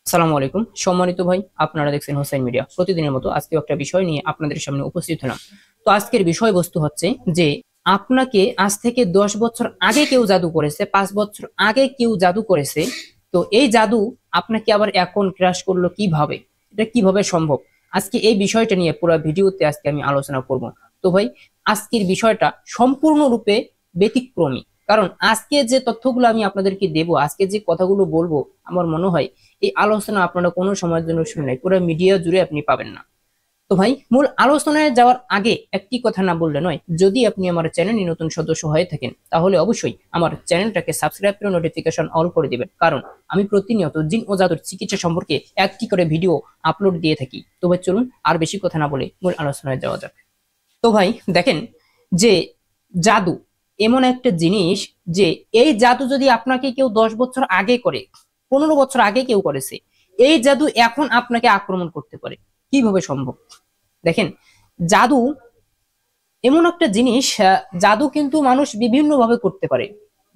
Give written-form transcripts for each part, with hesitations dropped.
আসসালামু আলাইকুম সম্মানিত ভাই, আপনারা দেখছেন হোসেন মিডিয়া। প্রতিদিনের মতো আজকেও একটা বিষয় নিয়ে আপনাদের সামনে উপস্থিত হলাম। তো আজকের বিষয়বস্তু হচ্ছে যে আপনাকে আজ থেকে 10 বছর আগে কেউ জাদু করেছে, 5 বছর আগে কেউ জাদু করেছে। তো এই জাদু আপনাকে আবার এখন ক্রাশ করলো কিভাবে, এটা কিভাবে সম্ভব? আজকে এই বিষয়টা নিয়ে পুরো ভিডিওতে আজকে আমি আলোচনা করব। তো ভাই, আজকের বিষয়টা সম্পূর্ণরূপে ব্যতিক্রমী। কারণ আজকে যে তথ্যগুলো আমি আপনাদেরকে দেব, আজকে যে কথাগুলো বলবো, আমার মনে হয় এই আলোচনা আপনারা কোনো সময়ের জন্য শুনে নাই, পুরো মিডিয়া জুড়ে আপনি পাবেন না। তো ভাই, মূল আলোচনায় যাওয়ার আগে একটি কথা না বললে নয়। যদি আপনি আমার চ্যানেলে নতুন সদস্য হয়ে থাকেন তাহলে অবশ্যই আমার চ্যানেলটাকে সাবস্ক্রাইব করে নোটিফিকেশন অল করে দিবেন, কারণ আমি প্রতিনিয়ত জিন ও জাদুর চিকিৎসা সম্পর্কে একটি করে ভিডিও আপলোড দিয়ে থাকি। তো ভাই চলুন আর বেশি কথা না বলে মূল আলোচনায় যাওয়া যাক। তো ভাই দেখেন, যে জাদু এমন একটা জিনিস, যে এই জাদু যদি আপনাকে কেউ 10 বছর আগে করে, 15 বছর আগে কেউ করেছে, এই জাদু এখন আপনাকে আক্রমণ করতে পারে। কিভাবে সম্ভব? দেখেন, জাদু এমন একটা জিনিস, জাদু কিন্তু মানুষ বিভিন্ন ভাবে করতে পারে।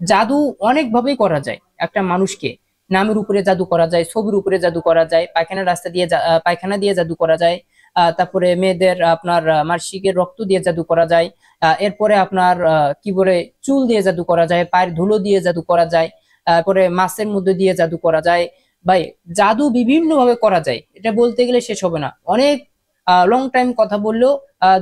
জাদু অনেক ভাবেই করা যায় একটা মানুষকে। নামের উপরে জাদু করা যায়, ছবির উপরে জাদু করা যায়, পায়খানার রাস্তা দিয়ে পায়খানা দিয়ে জাদু করা যায়। তারপরে মেয়েদের আপনার মাসিকের রক্ত দিয়ে জাদু করা যায়। এরপরে আপনার কি বলে, চুল দিয়ে জাদু করা যায়, পায়ের ধুলো দিয়ে জাদু করা যায়। তারপরে মাছের মধ্যে দিয়ে জাদু করা যায়। ভাই, জাদু বিভিন্ন ভাবে করা যায়, এটা বলতে গেলে শেষ হবে না। অনেক লং টাইম কথা বললেও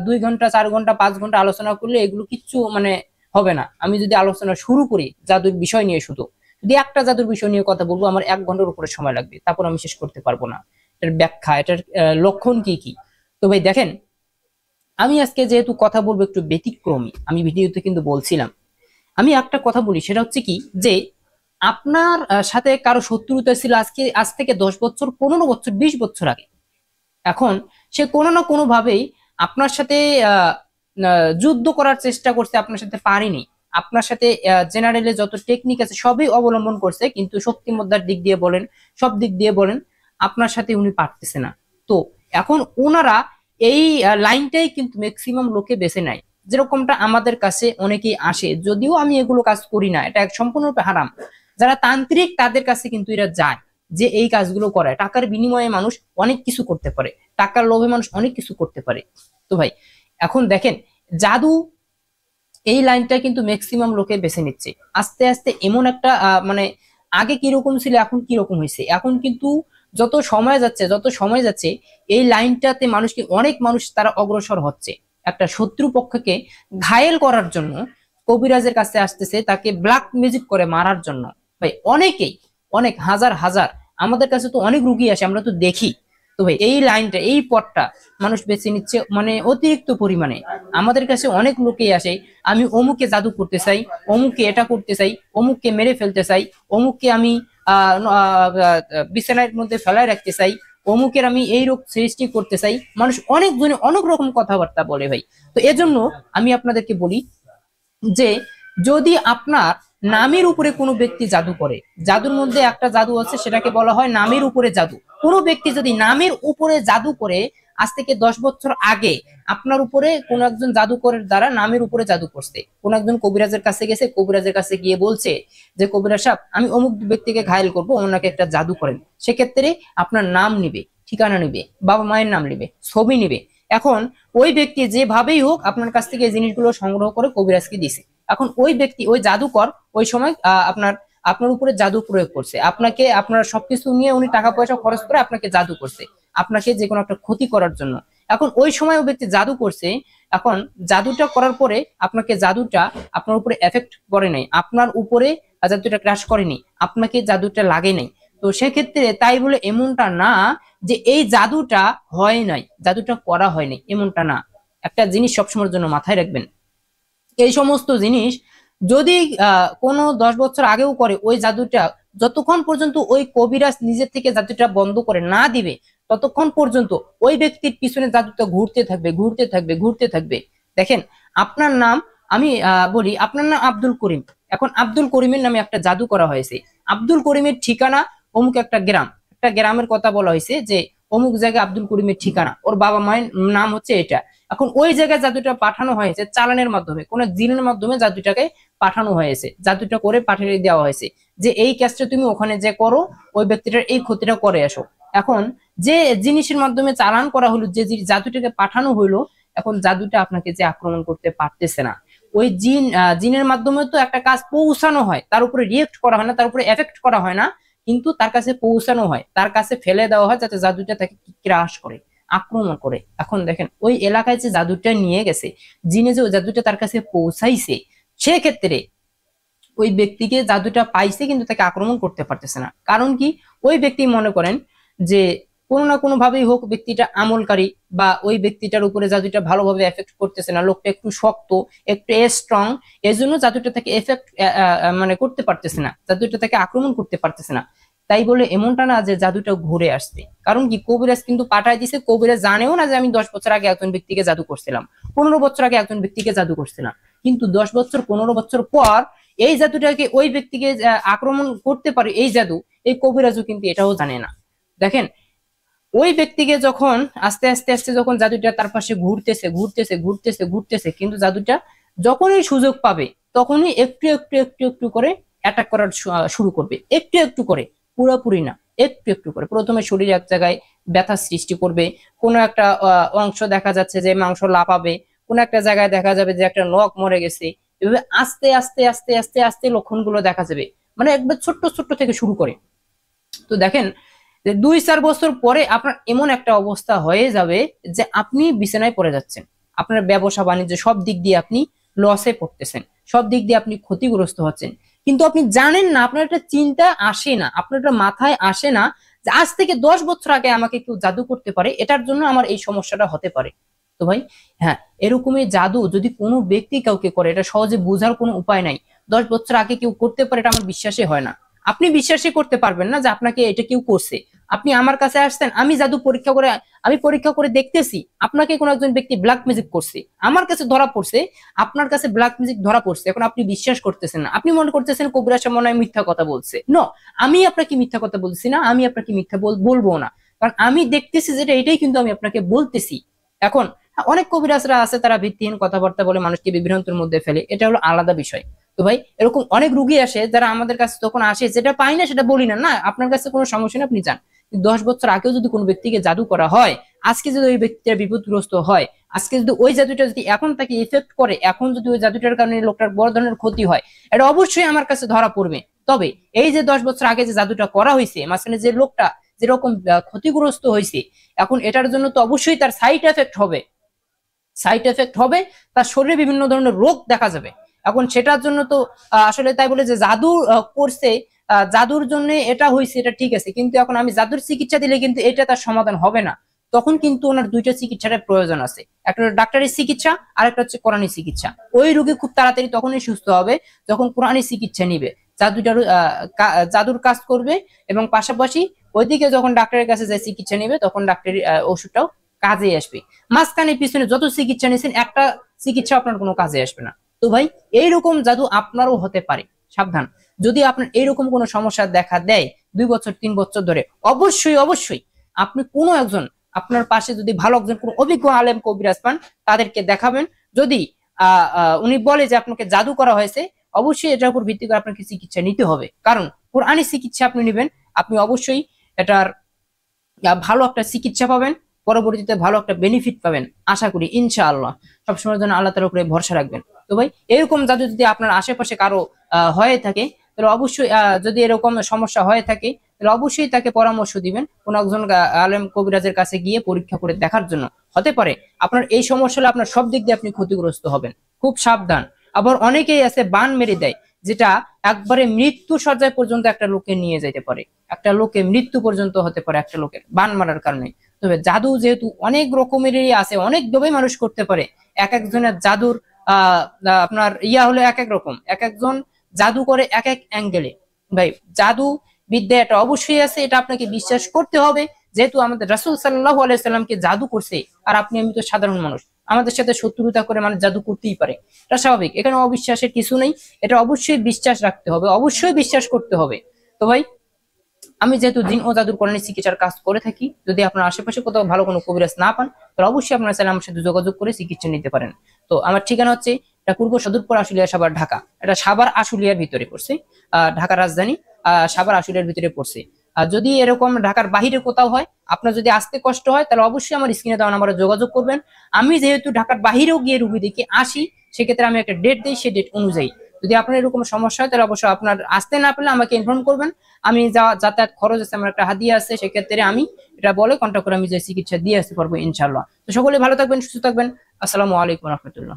2 ঘন্টা, 4 ঘন্টা, 5 ঘন্টা আলোচনা করলে এগুলো কিচ্ছু মানে হবে না। আমি যদি আলোচনা শুরু করি জাদুর বিষয় নিয়ে, শুধু যদি একটা জাদুর বিষয় নিয়ে কথা বলবো, আমার 1 ঘন্টার উপরে সময় লাগবে, তারপর আমি শেষ করতে পারবো না। এটার ব্যাখ্যা, এটার লক্ষণ কি কি। তো ভাই দেখেন, আমি আজকে যেহেতু কথা বলবো একটু ব্যতিক্রমী, আমি ভিডিওতে কিন্তু বলছিলাম, আমি একটা কথা বলি, সেটা হচ্ছে কি, যে আপনার সাথে কারো শত্রুতা ছিল আজ থেকে 10 বছর, 15 বছর, 20 বছর আগে। এখন সে কোনো না কোনো ভাবেই আপনার সাথে আহ যুদ্ধ করার চেষ্টা করছে, আপনার সাথে পারেনি। আপনার সাথে জেনারেলি যত টেকনিক আছে সবই অবলম্বন করছে, কিন্তু শক্তিমত্তার দিক দিয়ে বলেন, সব দিক দিয়ে বলেন, আপনার সাথে উনি পারতেছে না। তো এখন ওনারা এই লাইনটাই কিন্তু ম্যাক্সিমাম লোকে বেছে নেয়। যেরকমটা আমাদের কাছে অনেকেই আসে, যদিও আমি এগুলো কাজ করি না, এটা এক সম্পূর্ণরূপে হারাম। যারা তান্ত্রিক তাদের কাছে কিন্তু এরা যায়, যে এই কাজগুলো করায়। টাকার বিনিময়ে মানুষ অনেক কিছু করতে পারে, টাকার লোভে মানুষ অনেক কিছু করতে পারে। তো ভাই এখন দেখেন, জাদু এই লাইনটা কিন্তু ম্যাক্সিমাম লোকে বেছে নিচ্ছে। আস্তে আস্তে এমন একটা মানে, আগে কিরকম ছিল এখন কিরকম হয়েছে, এখন কিন্তু যত সময় যাচ্ছে এই লাইনটাতে মানুষকে, অনেক মানুষ তারা অগ্রসর হচ্ছে। একটা শত্রু পক্ষকে ঘায়েল করার জন্য কবিরাজের কাছে আসতেছে, তাকে ব্ল্যাক ম্যাজিক করে মারার জন্য। ভাই অনেকেই, অনেক হাজার হাজার, আমাদের কাছে তো অনেক রুগী আসে, আমরা তো দেখি। তো ভাই এই লাইনটা, এই পথটা মানুষ বেছে নিচ্ছে মানে অতিরিক্ত পরিমাণে। আমাদের কাছে অনেক লোকেই আসে, আমি অমুকে জাদু করতে চাই, অমুকে এটা করতে চাই, অমুককে মেরে ফেলতে চাই, অমুককে আমি বিছানার মধ্যে ফেলায় রাখতে চাই, অমুকের আমি এই রোগ সৃষ্টি করতে চাই। মানুষ অনেক জনে অনেক রকম কথাবার্তা বলে ভাই। তো এজন্য আমি আপনাদেরকে বলি, যে যদি আপনার নামের উপরে কোনো ব্যক্তি জাদু করে, জাদুর মধ্যে একটা জাদু আছে, সেটাকে বলা হয় নামের উপরে জাদু। কোনো ব্যক্তি যদি নামের উপরে জাদু করে, আজ থেকে 10 বছর আগে আপনার উপরে কোন একজন জাদুকরের দ্বারা নামের উপরে জাদু করছে, কোন একজন কবিরাজের কাছে গেছে, কবিরাজের কাছে গিয়ে বলছে যে কবিরাজ সাহেব, আমি অমুক ব্যক্তিকে ঘায়েল করবো, ওনাকে একটা জাদু করেন। সেক্ষেত্রে আপনার নাম নিবে, ঠিকানা নিবে, বাবা মায়ের নাম নিবে, ছবি নিবে। এখন ওই ব্যক্তি যেভাবেই হোক আপনার কাছ থেকে এই জিনিসগুলো সংগ্রহ করে কবিরাজকে দিছে। এখন ওই ব্যক্তি, ওই জাদুকর ওই সময় আপনার আপনার উপরে জাদু প্রয়োগ করছে, আপনাকে, আপনার সবকিছু নিয়ে উনি টাকা পয়সা খরচ করে আপনাকে জাদু করছে, আপনাকে যে কোনো একটা ক্ষতি করার জন্য। এখন ওই সময় ওই ব্যক্তি জাদু করছে, এখন জাদুটা করার পরে আপনাকে, জাদুটা আপনার উপরে এফেক্ট করে নাই, আপনার উপরে জাদুটা ক্রাশ করেনি, আপনাকে জাদুটা লাগে নাই। তো সেক্ষেত্রে তাই বলে এমনটা না যে এই জাদুটা হয় নাই, জাদুটা করা হয়নি, এমনটা না। একটা জিনিস সবসময়ের জন্য মাথায় রাখবেন, এই সমস্ত জিনিস যদি কোনো 10 বছর আগেও করে, ওই জাদুটা যতক্ষণ পর্যন্ত ওই কবিরাজ নিজের থেকে জাদুটা বন্ধ করে না দিবে, ততক্ষণ পর্যন্ত ওই ব্যক্তির পিছনে জাদুটা ঘুরতে থাকবে, ঘুরতে থাকবে, ঘুরতে থাকবে। দেখেন, আপনার নাম, আমি বলি, আপনার নাম আব্দুল করিম। এখন আব্দুল করিমের নামে একটা জাদু করা হয়েছে। আব্দুল করিমের ঠিকানা অমুক একটা গ্রাম, একটা গ্রামের কথা বলা হয়েছে, যে অমুক জায়গায় আব্দুল করিমের ঠিকানা, ওর বাবা মায়ের নাম হচ্ছে এটা। এখন ওই জায়গায় জাদুটা পাঠানো হয়েছে চালানের মাধ্যমে, কোন জিনের মাধ্যমে জাদুটাকে পাঠানো হয়েছে, জাদুটা করে পাঠিয়ে দেওয়া হয়েছে। যে এই কাজটা তুমি ওখানে যে করো, ওই ব্যক্তিটার এই ক্ষতিটা করে আসো। এখন যে জিনিসের মাধ্যমে চালান করা হলো, যে জাদুটাকে পাঠানো হইলো, এখন জাদুটা আপনাকে যে আক্রমণ করতে পারতেছে না। ওই জিনের মাধ্যমে তো একটা কাজ পৌঁছানো হয়, তার উপরে রিয়েক্ট করা হয় না, তার উপরে এফেক্ট করা হয় না, কিন্তু তার কাছে পৌঁছানো হয়, তার কাছে ফেলে দেওয়া হয়, যাতে জাদুটা তাকে গ্রাস করে, আক্রমণ করে। এখন দেখেন ওই এলাকায় যে জাদুটা নিয়ে গেছে, জিনে যে জাদুটা তার কাছে পৌঁছাইছে, সেক্ষেত্রে ওই ব্যক্তিকে জাদুটা পাইছে কিন্তু তাকে আক্রমণ করতে পারতেছে না। কারণ কি, ওই ব্যক্তি মনে করেন যে কোনো না কোনো ভাবেই হোক ব্যক্তিটা আমলকারী, বা ওই ব্যক্তিটার উপরে জাদুটা ভালোভাবে এফেক্ট করতেছে না, লোকটা একটু শক্ত, একটু স্ট্রং, এর জন্য জাদুটা তাকে এফেক্ট মানে করতে পারতেছে না, জাদুটা তাকে আক্রমণ করতে পারতেছে না। তাই বলে এমনটা না যে জাদুটা ঘুরে আসছে। কারণ কি, কবিরাজ কিন্তু পাঠায় দিছে, কবিরাজ জানেও না যে আমি 10 বছর আগে একজন ব্যক্তিকে জাদু করছিলাম, 15 বছর আগে একজন ব্যক্তিকে জাদু করছিলাম, কিন্তু 10 বছর 15 বছর পর এই জাদুটাকে ওই ব্যক্তিকে আক্রমণ করতে পারে, এই জাদু এই কবিরাজও কিন্তু এটাও জানে না। দেখেন ওই ব্যক্তিকে যখন আস্তে আস্তে আস্তে যখন জাদুটা তার পাশে ঘুরতেছে ঘুরতেছে ঘুরতেছে ঘুরতেছে, কিন্তু জাদুটা যখনই সুযোগ পাবে তখনই একটু একটু একটু একটু করে অ্যাটাক করার শুরু করবে, একটু একটু করে, পুরোপুরি না, একটু একটু করে। প্রথমে শরীরে এক জায়গায় ব্যথা সৃষ্টি করবে, কোনো একটা অংশ দেখা যাচ্ছে যে মাংস লাফাবে, কোনো একটা জায়গায় দেখা যাবে যে একটা নখ মরে গেছে, এভাবে আস্তে আস্তে আস্তে আস্তে আস্তে লক্ষণগুলো দেখা যাবে, মানে একবার ছোট্ট ছোট্ট থেকে শুরু করে। তো দেখেন যে 2-4 বছর পরে আপনার এমন একটা অবস্থা হয়ে যাবে যে আপনি বিছানায় পড়ে যাচ্ছেন, আপনার ব্যবসা বাণিজ্য সব দিক দিয়ে আপনি লসে পড়তেছেন, সব দিক দিয়ে আপনি ক্ষতিগ্রস্ত হচ্ছেন, কিন্তু আপনি জানেন না, আপনার একটা চিন্তা আসে না, আপনার একটা মাথায় আসে না যে আজ থেকে 10 বছর আগে আমাকে কেউ জাদু করতে পারে, এটার জন্য আমার এই সমস্যাটা হতে পারে। তো ভাই হ্যাঁ, এরকমই জাদু যদি কোনো ব্যক্তি কাউকে করে, এটা সহজে বোঝার কোনো উপায় নাই। 10 বছর আগে কেউ করতে পারে, এটা আমার বিশ্বাসই হয় না। আপনি বিশ্বাসই করতে পারবেন না যে আপনাকে এটা কেউ করছে। আপনি আমার কাছে আসছেন, আমি জাদু পরীক্ষা করে দেখতেছি আপনাকে কোনো একজন ব্যক্তি ব্ল্যাক ম্যাজিক করছে, আমার কাছে ধরা পড়ছে, আপনার কাছে ব্ল্যাক ম্যাজিক ধরা পড়ছে, এখন আপনি বিশ্বাস করতেছেন না, আপনি মনে করতেছেন কবিরাজ মনে হয় মিথ্যা কথা বলছে। নো, আমি আপনাকে মিথ্যা কথা বলছি না, আমি আপনাকে মিথ্যা বলবো না, কারণ আমি দেখতেছি যেটা এটাই কিন্তু আমি আপনাকে বলতেছি। এখন অনেক কবিরাজরা আছে, তারা ভিত্তিহীন কথাবার্তা বলে মানুষকে বিভ্রান্তের মধ্যে ফেলে, এটা হলো আলাদা বিষয়। তো ভাই এরকম অনেক রুগী আসে যারা আমাদের কাছে তখন আসে, যেটা পাই না সেটা বলি না, না আপনার কাছে কোনো সমস্যা নেই, আপনি যান। 10 বছর আগেও যদি কোনো ব্যক্তিকে জাদু করা হয়, আজকে যদি ওই ব্যক্তিটা বিপদগ্রস্ত হয়, আজকে যদি ওই জাদুটা যদি এখন তাকে ইফেক্ট করে, এখন যদি ওই জাদুটার কারণে লোকটার বড় ধরনের ক্ষতি হয়, এটা অবশ্যই আমার কাছে ধরা পড়বে। তবে এই যে 10 বছর আগে যে জাদুটা করা হয়েছে, মাঝখানে যে লোকটা যেরকম ক্ষতিগ্রস্ত হয়েছে, এখন এটার জন্য তো অবশ্যই তার সাইড এফেক্ট হবে, তার শরীরে বিভিন্ন ধরনের রোগ দেখা যাবে। এখন সেটার জন্য তো আসলে তাই বলে যে জাদু করছে, জাদুর জন্য এটা হয়েছে, এটা ঠিক আছে, কিন্তু এখন আমি জাদুর চিকিৎসা দিলে কিন্তু এটা তার সমাধান হবে না। তখন কিন্তু ওনার দুইটা চিকিৎসার প্রয়োজন আছে, একটা ডাক্তারি চিকিৎসা আর একটা হচ্ছে কোরআনী চিকিৎসা। ওই রোগী খুব তাড়াতাড়ি তখনই সুস্থ হবে যখন কোরআনী চিকিৎসা নিবে, জাদুর কাজ করবে, এবং পাশাপাশি ওইদিকে যখন ডাক্তারের কাছে যায় চিকিৎসা নিবে, তখন ডাক্তারি ওষুধটাও কাজে আসবে। মাঝখানে পিছনে যত চিকিৎসা নিয়েছেন, একটা চিকিৎসা আপনার কোনো কাজে আসবে না। তো ভাই এইরকম জাদু আপনারও হতে পারে, সাবধান। যদি আপনার এইরকম কোনো সমস্যা দেখা দেয় 2 বছর 3 বছর ধরে, অবশ্যই অবশ্যই আপনি কোনো একজন, আপনার পাশে যদি ভালো একজন কোনো অভিজ্ঞ আলেম কবিরাজ পান, তাদেরকে দেখাবেন। যদি উনি বলে যে আপনাকে জাদু করা হয়েছে, অবশ্যই এটার উপর ভিত্তি করে আপনাকে চিকিৎসা নিতে হবে, কারণ কোরআনী চিকিৎসা আপনি নেবেন, আপনি অবশ্যই এটার ভালো একটা চিকিৎসা পাবেন, পরবর্তীতে ভালো একটা বেনিফিট পাবেন, আশা করি ইনশাআল্লাহ। সবসময়ের জন্য আল্লাহ তাআলার উপরে ভরসা রাখবেন। তো ভাই এরকম জাদু যদি আপনার আশেপাশে কারো হয়ে থাকে, তাহলে অবশ্যই যদি এরকম সমস্যা হয়ে থাকে, তাহলে অবশ্যই তাকে পরামর্শ দিবেন কোন একজন আলেম কবিরাজের কাছে গিয়ে পরীক্ষা করে দেখার জন্য। হতে পারে আপনার এই সমস্যা হলে আপনার সব দিক দিয়ে আপনি ক্ষতিগ্রস্ত হবেন, খুব সাবধান। আবার অনেকেই আছে বান মেরে দেয়, যেটা একবারে মৃত্যু সজ্জায় পর্যন্ত একটা লোককে নিয়ে যেতে পারে, একটা লোকে মৃত্যু পর্যন্ত হতে পারে একটা লোকের বান মারার কারণে। তবে জাদু যেহেতু অনেক রকমেরই আছে, অনেকভাবে মানুষ করতে পারে, এক একজনের জাদুর আপনার হলো এক এক রকম, এক একজন জাদু করে এক এক অ্যাঙ্গেলে। ভাই জাদু বিদ্যা এটা অবশ্যই আছে, এটা আপনাকে বিশ্বাস করতে হবে, যেহেতু আমাদের রাসূল সাল্লাল্লাহু আলাইহি সাল্লামকে জাদু করছে, আর আপনি আমি তো সাধারণ মানুষ, আমাদের সাথে শত্রুতা করে মানুষ জাদু করতেই পারে, এটা স্বাভাবিক, এখানে অবিশ্বাসের কিছু নেই, এটা অবশ্যই বিশ্বাস রাখতে হবে, অবশ্যই বিশ্বাস করতে হবে। তো ভাই আমি যেহেতু জিন ও জাদুর কোরআনী চিকিৎসার কাজ করে থাকি, যদি আপনার আশেপাশে কোথাও ভালো কোনো কবিরাজ না পান, তাহলে অবশ্যই আপনারা চাইলে আমার সাথে যোগাযোগ করে চিকিৎসা নিতে পারেন। তো আমার ঠিকানা হচ্ছে এটা পূর্ব সদরপুর আশুলিয়া সাভার ঢাকা, এটা সাভার আশুলিয়ার ভিতরে পড়ছে, ঢাকা রাজধানী। সাভার আশুলিয়ার ভিতরে পড়ছে। আর যদি এরকম ঢাকার বাহিরে কোথাও হয়, আপনার যদি আসতে কষ্ট হয়, তাহলে অবশ্যই আমার স্ক্রিনে দেওয়া নাম্বারে যোগাযোগ করবেন। আমি যেহেতু ঢাকার বাহিরেও গিয়ে রুগী দেখে আসি, সেক্ষেত্রে আমি একটা ডেট দিই, সেই ডেট অনুযায়ী যদি আপনার এরকম সমস্যা হয়, তাহলে অবশ্যই আপনার আসতে না পারলে আমাকে ইনফর্ম করবেন। আমি যাতায়াত খরচ আছে, আমার একটা হাদিয়া আছে, সেক্ষেত্রে আমি এটা বলে কন্ট্যাক্ট করে আমি যে চিকিৎসা দিয়ে আসতে পারবো ইনশাল্লাহ। তো সকলে ভালো থাকবেন, সুস্থ থাকবেন। আসসালামু আলাইকুম রহমতুল্লাহ।